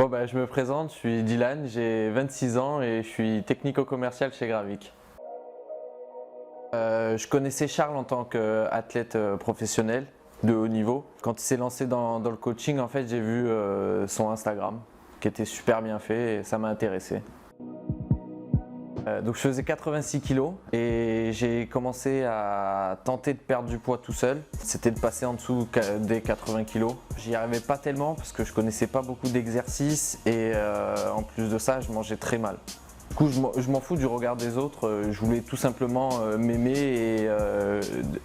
Bon bah je me présente, je suis Dylan, j'ai 26 ans et je suis technico-commercial chez Gravic. Je connaissais Charles en tant qu'athlète professionnel de haut niveau. Quand il s'est lancé dans le coaching, en fait, j'ai vu son Instagram qui était super bien fait et ça m'a intéressé. Donc je faisais 86 kg et j'ai commencé à tenter de perdre du poids tout seul. C'était de passer en dessous des 80 kg. J'y arrivais pas tellement parce que je connaissais pas beaucoup d'exercices et en plus de ça, je mangeais très mal. Du coup, je m'en fous du regard des autres. Je voulais tout simplement m'aimer et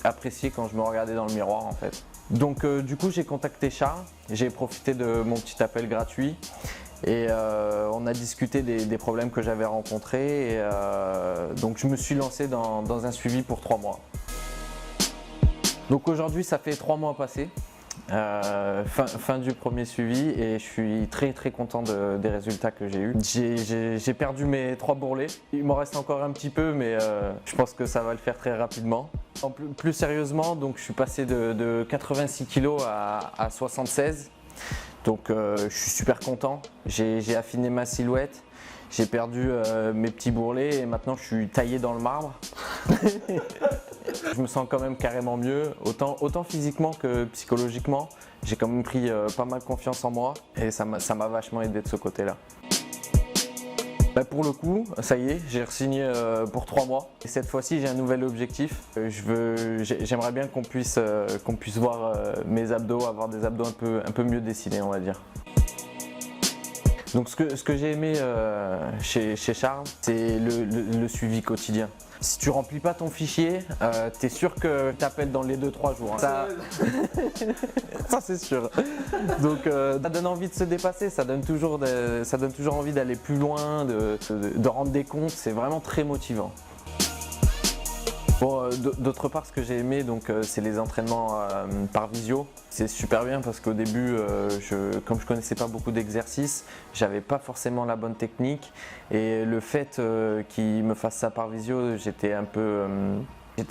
apprécier quand je me regardais dans le miroir en fait. Donc du coup, j'ai contacté Charles. J'ai profité de mon petit appel gratuit. Et on a discuté des problèmes que j'avais rencontrés et donc je me suis lancé dans un suivi pour 3 mois. Donc aujourd'hui ça fait 3 mois passés, fin du premier suivi et je suis très content des résultats que j'ai eus. J'ai perdu mes 3 bourrelets, il m'en reste encore un petit peu mais je pense que ça va le faire très rapidement. Plus sérieusement, donc je suis passé de 86 kg à 76. Donc je suis super content, j'ai affiné ma silhouette, j'ai perdu mes petits bourrelets et maintenant je suis taillé dans le marbre. Je me sens quand même carrément mieux, autant physiquement que psychologiquement. J'ai quand même pris pas mal confiance en moi et ça m'a vachement aidé de ce côté-là. Pour le coup, ça y est, j'ai re-signé pour 3 mois. Et cette fois-ci, j'ai un nouvel objectif. J'aimerais bien qu'on puisse voir mes abdos, avoir des abdos un peu mieux dessinés, on va dire. Donc ce que j'ai aimé chez Charles, c'est le suivi quotidien. Si tu remplis pas ton fichier, tu es sûr que tu appelles dans les 2-3 jours. Hein. Ça c'est sûr. Donc ça donne envie de se dépasser, ça donne toujours envie d'aller plus loin, de rendre des comptes, c'est vraiment très motivant. Bon, d'autre part, ce que j'ai aimé, c'est les entraînements par visio. C'est super bien parce qu'au début, comme je connaissais pas beaucoup d'exercices, j'avais pas forcément la bonne technique et le fait qu'ils me fassent ça par visio, j'étais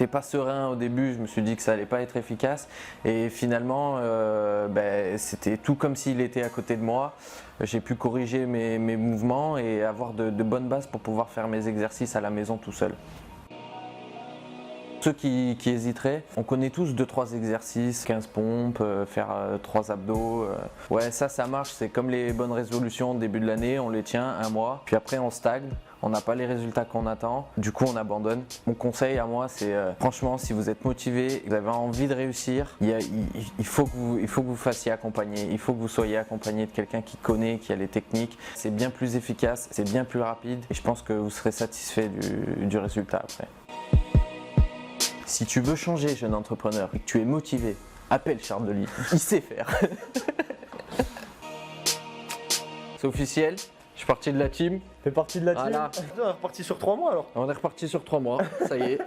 pas serein au début, je me suis dit que ça allait pas être efficace et finalement c'était tout comme s'il était à côté de moi. J'ai pu corriger mes mouvements et avoir de bonnes bases pour pouvoir faire mes exercices à la maison tout seul. Ceux qui hésiteraient, on connaît tous 2-3 exercices, 15 pompes, faire 3 abdos. Ouais, ça marche, c'est comme les bonnes résolutions au début de l'année, on les tient un mois, puis après on stagne, on n'a pas les résultats qu'on attend, du coup on abandonne. Mon conseil à moi, c'est franchement, si vous êtes motivé, vous avez envie de réussir, il faut que vous fassiez accompagner, il faut que vous soyez accompagné de quelqu'un qui connaît, qui a les techniques. C'est bien plus efficace, c'est bien plus rapide et je pense que vous serez satisfait du résultat après. Si tu veux changer, jeune entrepreneur, et que tu es motivé, appelle Charles Delis, il sait faire. C'est officiel, je suis parti de la team. Fais partie de la team. Voilà. On est reparti sur 3 mois alors. On est reparti sur 3 mois, ça y est.